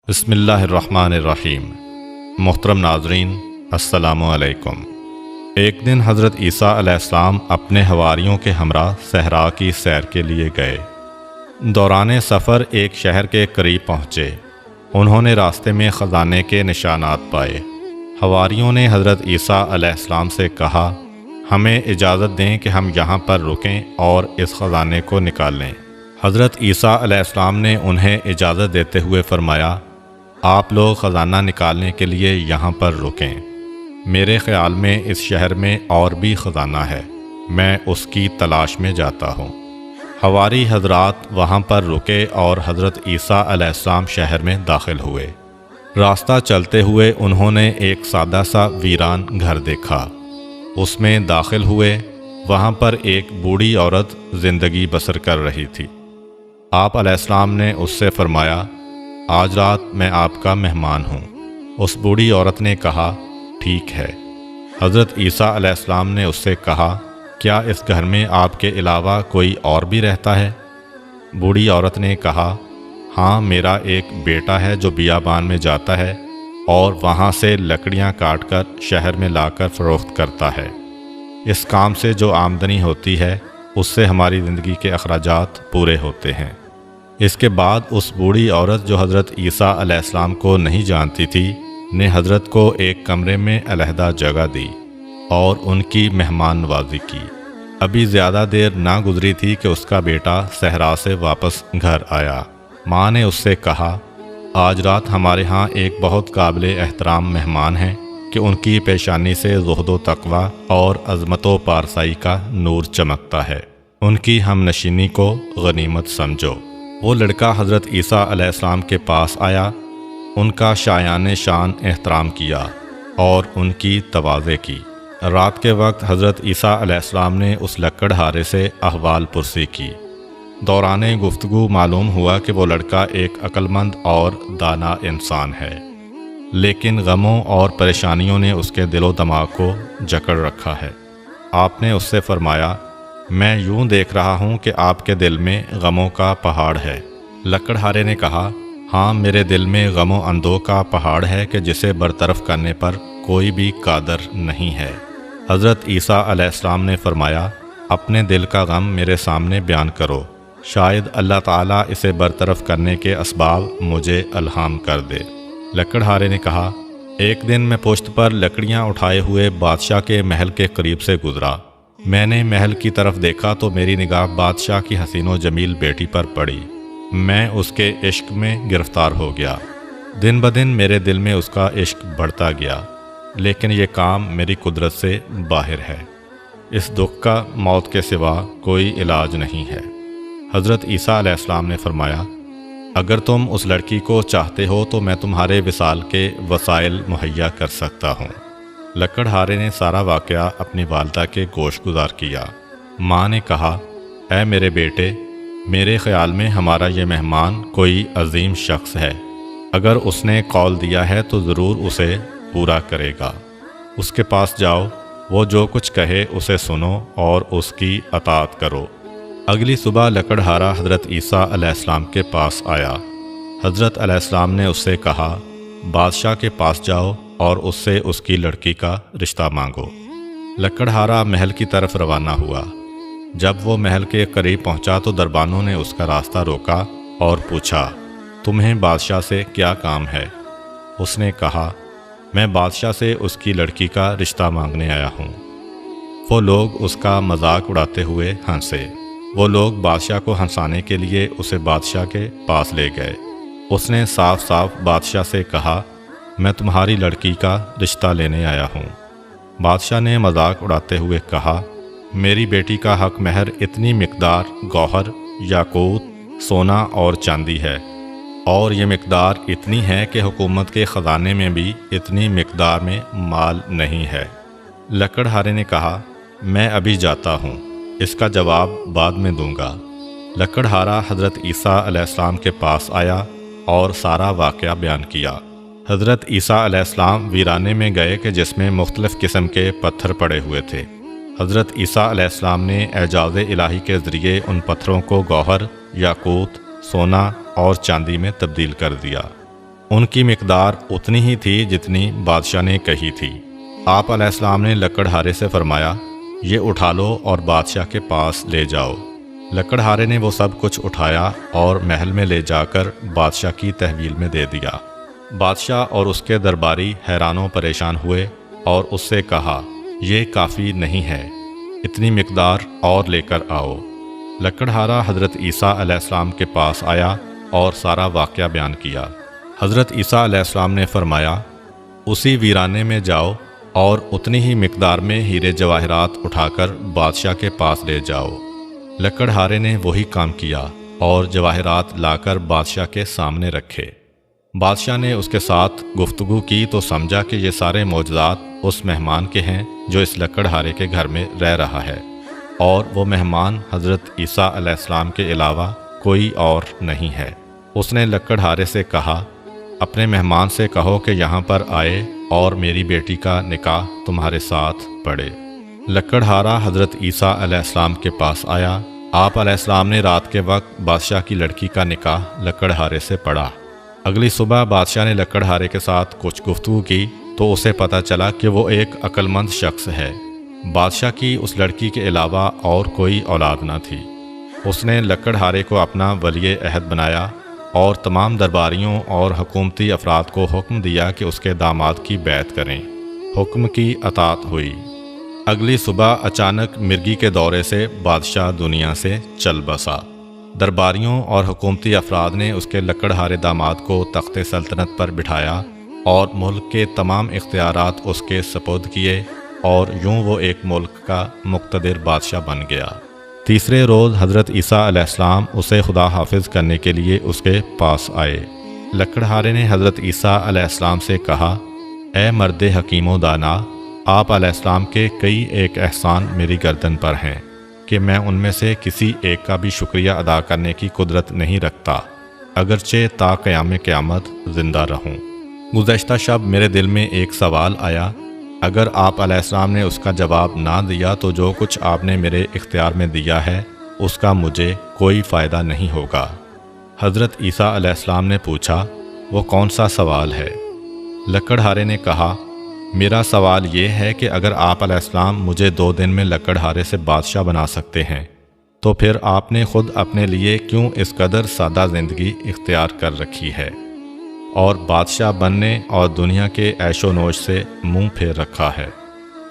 بسم اللہ الرحمن الرحیم۔ محترم ناظرین، السلام علیکم۔ ایک دن حضرت عیسیٰ علیہ السلام اپنے حواریوں کے ہمراہ صحرا کی سیر کے لیے گئے۔ دوران سفر ایک شہر کے قریب پہنچے۔ انہوں نے راستے میں خزانے کے نشانات پائے۔ حواریوں نے حضرت عیسیٰ علیہ السلام سے کہا، ہمیں اجازت دیں کہ ہم یہاں پر رکیں اور اس خزانے کو نکال لیں۔ حضرت عیسیٰ علیہ السلام نے انہیں اجازت دیتے ہوئے فرمایا، آپ لوگ خزانہ نکالنے کے لیے یہاں پر رکیں۔ میرے خیال میں اس شہر میں اور بھی خزانہ ہے، میں اس کی تلاش میں جاتا ہوں۔ حواری حضرات وہاں پر رکے اور حضرت عیسیٰ علیہ السلام شہر میں داخل ہوئے۔ راستہ چلتے ہوئے انہوں نے ایک سادہ سا ویران گھر دیکھا۔ اس میں داخل ہوئے۔ وہاں پر ایک بوڑھی عورت زندگی بسر کر رہی تھی۔ آپ علیہ السلام نے اس سے فرمایا، آج رات میں آپ کا مہمان ہوں۔ اس بوڑھی عورت نے کہا، ٹھیک ہے۔ حضرت عیسیٰ علیہ السلام نے اس سے کہا، کیا اس گھر میں آپ کے علاوہ کوئی اور بھی رہتا ہے؟ بوڑھی عورت نے کہا، ہاں، میرا ایک بیٹا ہے جو بیابان میں جاتا ہے اور وہاں سے لکڑیاں کاٹ کر شہر میں لا کر فروخت کرتا ہے۔ اس کام سے جو آمدنی ہوتی ہے اس سے ہماری زندگی کے اخراجات پورے ہوتے ہیں۔ اس کے بعد اس بوڑھی عورت جو حضرت عیسیٰ علیہ السلام کو نہیں جانتی تھی نے حضرت کو ایک کمرے میں علیحدہ جگہ دی اور ان کی مہمان نوازی کی۔ ابھی زیادہ دیر نہ گزری تھی کہ اس کا بیٹا صحرا سے واپس گھر آیا۔ ماں نے اس سے کہا، آج رات ہمارے ہاں ایک بہت قابل احترام مہمان ہیں کہ ان کی پیشانی سے زہد و تقوی اور عظمت و پارسائی کا نور چمکتا ہے۔ ان کی ہم نشینی کو غنیمت سمجھو۔ وہ لڑکا حضرت عیسیٰ علیہ السلام کے پاس آیا، ان کا شایان شان احترام کیا اور ان کی تواضع کی۔ رات کے وقت حضرت عیسیٰ علیہ السلام نے اس لکڑہارے سے احوال پرسی کی۔ دوران گفتگو معلوم ہوا کہ وہ لڑکا ایک عقلمند اور دانا انسان ہے، لیکن غموں اور پریشانیوں نے اس کے دل و دماغ کو جکڑ رکھا ہے۔ آپ نے اس سے فرمایا، میں یوں دیکھ رہا ہوں کہ آپ کے دل میں غموں کا پہاڑ ہے۔ لکڑہارے نے کہا، ہاں، میرے دل میں غم و اندوہ کا پہاڑ ہے کہ جسے برطرف کرنے پر کوئی بھی قادر نہیں ہے۔ حضرت عیسیٰ علیہ السلام نے فرمایا، اپنے دل کا غم میرے سامنے بیان کرو، شاید اللہ تعالیٰ اسے برطرف کرنے کے اسباب مجھے الہام کر دے۔ لکڑہارے نے کہا، ایک دن میں پشت پر لکڑیاں اٹھائے ہوئے بادشاہ کے محل کے قریب سے گزرا۔ میں نے محل کی طرف دیکھا تو میری نگاہ بادشاہ کی حسین و جمیل بیٹی پر پڑی۔ میں اس کے عشق میں گرفتار ہو گیا۔ دن بدن میرے دل میں اس کا عشق بڑھتا گیا، لیکن یہ کام میری قدرت سے باہر ہے۔ اس دکھ کا موت کے سوا کوئی علاج نہیں ہے۔ حضرت عیسیٰ علیہ السلام نے فرمایا، اگر تم اس لڑکی کو چاہتے ہو تو میں تمہارے وصال کے وسائل مہیا کر سکتا ہوں۔ لکڑہارے نے سارا واقعہ اپنی والدہ کے گوش گزار کیا۔ ماں نے کہا، اے میرے بیٹے، میرے خیال میں ہمارا یہ مہمان کوئی عظیم شخص ہے۔ اگر اس نے قول دیا ہے تو ضرور اسے پورا کرے گا۔ اس کے پاس جاؤ، وہ جو کچھ کہے اسے سنو اور اس کی اطاعت کرو۔ اگلی صبح لکڑہارا حضرت عیسیٰ علیہ السلام کے پاس آیا۔ حضرت علیہ السلام نے اس سے کہا، بادشاہ کے پاس جاؤ اور اس سے اس کی لڑکی کا رشتہ مانگو۔ لکڑہارا محل کی طرف روانہ ہوا۔ جب وہ محل کے قریب پہنچا تو دربانوں نے اس کا راستہ روکا اور پوچھا، تمہیں بادشاہ سے کیا کام ہے؟ اس نے کہا، میں بادشاہ سے اس کی لڑکی کا رشتہ مانگنے آیا ہوں۔ وہ لوگ اس کا مذاق اڑاتے ہوئے ہنسے۔ وہ لوگ بادشاہ کو ہنسانے کے لیے اسے بادشاہ کے پاس لے گئے۔ اس نے صاف صاف بادشاہ سے کہا، میں تمہاری لڑکی کا رشتہ لینے آیا ہوں۔ بادشاہ نے مذاق اڑاتے ہوئے کہا، میری بیٹی کا حق مہر اتنی مقدار گوہر، یاقوت، سونا اور چاندی ہے، اور یہ مقدار اتنی ہے کہ حکومت کے خزانے میں بھی اتنی مقدار میں مال نہیں ہے۔ لکڑہارے نے کہا، میں ابھی جاتا ہوں، اس کا جواب بعد میں دوں گا۔ لکڑہارا حضرت عیسیٰ علیہ السلام کے پاس آیا اور سارا واقعہ بیان کیا۔ حضرت عیسیٰ علیہ السلام ویرانے میں گئے کہ جس میں مختلف قسم کے پتھر پڑے ہوئے تھے۔ حضرت عیسیٰ علیہ السلام نے اعجاز الہی کے ذریعے ان پتھروں کو گوہر، یاقوت، سونا اور چاندی میں تبدیل کر دیا۔ ان کی مقدار اتنی ہی تھی جتنی بادشاہ نے کہی تھی۔ آپ علیہ السلام نے لکڑہارے سے فرمایا، یہ اٹھا لو اور بادشاہ کے پاس لے جاؤ۔ لکڑہارے نے وہ سب کچھ اٹھایا اور محل میں لے جا کر بادشاہ کی تحویل میں دے دیا۔ بادشاہ اور اس کے درباری حیران و پریشان ہوئے اور اس سے کہا، یہ کافی نہیں ہے، اتنی مقدار اور لے کر آؤ۔ لکڑہارا حضرت عیسیٰ علیہ السلام کے پاس آیا اور سارا واقعہ بیان کیا۔ حضرت عیسیٰ علیہ السلام نے فرمایا، اسی ویرانے میں جاؤ اور اتنی ہی مقدار میں ہیرے جواہرات اٹھا کر بادشاہ کے پاس لے جاؤ۔ لکڑہارے نے وہی کام کیا اور جواہرات لا کر بادشاہ کے سامنے رکھے۔ بادشاہ نے اس کے ساتھ گفتگو کی تو سمجھا کہ یہ سارے معجزات اس مہمان کے ہیں جو اس لکڑہارے کے گھر میں رہ رہا ہے، اور وہ مہمان حضرت عیسیٰ علیہ السلام کے علاوہ کوئی اور نہیں ہے۔ اس نے لکڑہارے سے کہا، اپنے مہمان سے کہو کہ یہاں پر آئے اور میری بیٹی کا نکاح تمہارے ساتھ پڑھے۔ لکڑہارا حضرت عیسیٰ علیہ السلام کے پاس آیا۔ آپ علیہ السلام نے رات کے وقت بادشاہ کی لڑکی کا نکاح لکڑہارے سے پڑھا۔ اگلی صبح بادشاہ نے لکڑہارے کے ساتھ کچھ گفتگو کی تو اسے پتہ چلا کہ وہ ایک عقل مند شخص ہے۔ بادشاہ کی اس لڑکی کے علاوہ اور کوئی اولاد نہ تھی۔ اس نے لکڑہارے کو اپنا ولی عہد بنایا اور تمام درباریوں اور حکومتی افراد کو حکم دیا کہ اس کے داماد کی بیعت کریں۔ حکم کی اطاعت ہوئی۔ اگلی صبح اچانک مرگی کے دورے سے بادشاہ دنیا سے چل بسا۔ درباریوں اور حکومتی افراد نے اس کے لکڑہارے داماد کو تخت سلطنت پر بٹھایا اور ملک کے تمام اختیارات اس کے سپرد کیے، اور یوں وہ ایک ملک کا مقتدر بادشاہ بن گیا۔ تیسرے روز حضرت عیسیٰ علیہ السلام اسے خدا حافظ کرنے کے لیے اس کے پاس آئے۔ لکڑہارے نے حضرت عیسیٰ علیہ السلام سے کہا، اے مرد حکیم و دانا، آپ علیہ السلام کے کئی ایک احسان میری گردن پر ہیں کہ میں ان میں سے کسی ایک کا بھی شکریہ ادا کرنے کی قدرت نہیں رکھتا، اگرچہ تا قیام قیامت زندہ رہوں۔ گزشتہ شب میرے دل میں ایک سوال آیا، اگر آپ علیہ السلام نے اس کا جواب نہ دیا تو جو کچھ آپ نے میرے اختیار میں دیا ہے اس کا مجھے کوئی فائدہ نہیں ہوگا۔ حضرت عیسیٰ علیہ السلام نے پوچھا، وہ کون سا سوال ہے؟ لکڑہارے نے کہا، میرا سوال یہ ہے کہ اگر آپ علیہ السلام مجھے 2 دن میں لکڑہارے سے بادشاہ بنا سکتے ہیں تو پھر آپ نے خود اپنے لیے کیوں اس قدر سادہ زندگی اختیار کر رکھی ہے اور بادشاہ بننے اور دنیا کے عیش و نوش سے منہ پھیر رکھا ہے؟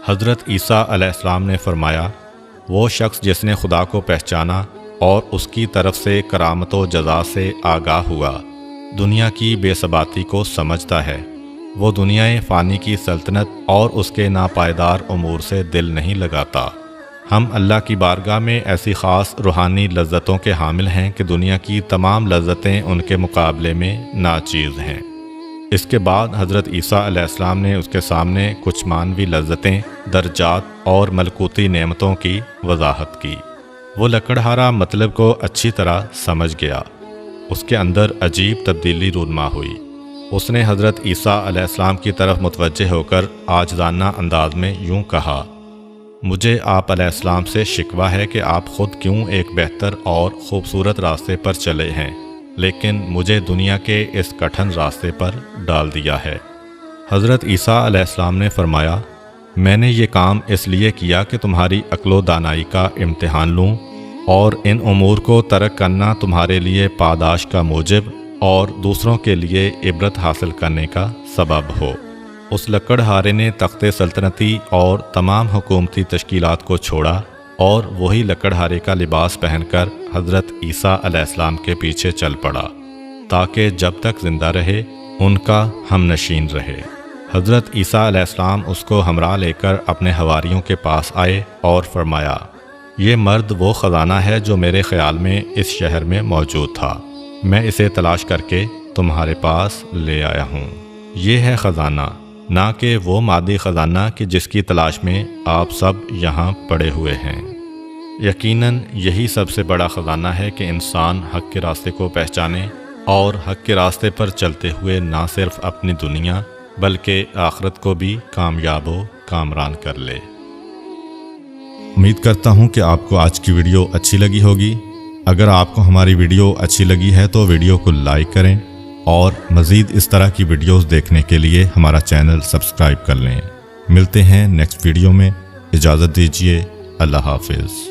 حضرت عیسیٰ علیہ السلام نے فرمایا، وہ شخص جس نے خدا کو پہچانا اور اس کی طرف سے کرامت و جزا سے آگاہ ہوا، دنیا کی بے ثباتی کو سمجھتا ہے، وہ دنیا فانی کی سلطنت اور اس کے ناپائیدار امور سے دل نہیں لگاتا۔ ہم اللہ کی بارگاہ میں ایسی خاص روحانی لذتوں کے حامل ہیں کہ دنیا کی تمام لذتیں ان کے مقابلے میں ناچیز ہیں۔ اس کے بعد حضرت عیسیٰ علیہ السلام نے اس کے سامنے کچھ مانوی لذتیں، درجات اور ملکوتی نعمتوں کی وضاحت کی۔ وہ لکڑہارا مطلب کو اچھی طرح سمجھ گیا۔ اس کے اندر عجیب تبدیلی رونما ہوئی۔ اس نے حضرت عیسیٰ علیہ السلام کی طرف متوجہ ہو کر عاجزانہ انداز میں یوں کہا، مجھے آپ علیہ السلام سے شکوہ ہے کہ آپ خود کیوں ایک بہتر اور خوبصورت راستے پر چلے ہیں لیکن مجھے دنیا کے اس کٹھن راستے پر ڈال دیا ہے۔ حضرت عیسیٰ علیہ السلام نے فرمایا، میں نے یہ کام اس لیے کیا کہ تمہاری عقل و دانائی کا امتحان لوں اور ان امور کو ترک کرنا تمہارے لیے پاداش کا موجب اور دوسروں کے لیے عبرت حاصل کرنے کا سبب ہو۔ اس لکڑہارے نے تخت سلطنتی اور تمام حکومتی تشکیلات کو چھوڑا اور وہی لکڑہارے کا لباس پہن کر حضرت عیسیٰ علیہ السلام کے پیچھے چل پڑا تاکہ جب تک زندہ رہے ان کا ہم نشین رہے۔ حضرت عیسیٰ علیہ السلام اس کو ہمراہ لے کر اپنے حواریوں کے پاس آئے اور فرمایا، یہ مرد وہ خزانہ ہے جو میرے خیال میں اس شہر میں موجود تھا، میں اسے تلاش کر کے تمہارے پاس لے آیا ہوں۔ یہ ہے خزانہ، نہ کہ وہ مادی خزانہ کہ جس کی تلاش میں آپ سب یہاں پڑے ہوئے ہیں۔ یقیناً یہی سب سے بڑا خزانہ ہے کہ انسان حق کے راستے کو پہچانے اور حق کے راستے پر چلتے ہوئے نہ صرف اپنی دنیا بلکہ آخرت کو بھی کامیاب و کامران کر لے۔ امید کرتا ہوں کہ آپ کو آج کی ویڈیو اچھی لگی ہوگی۔ اگر آپ کو ہماری ویڈیو اچھی لگی ہے تو ویڈیو کو لائک کریں اور مزید اس طرح کی ویڈیوز دیکھنے کے لیے ہمارا چینل سبسکرائب کر لیں۔ ملتے ہیں نیکسٹ ویڈیو میں، اجازت دیجیے، اللہ حافظ۔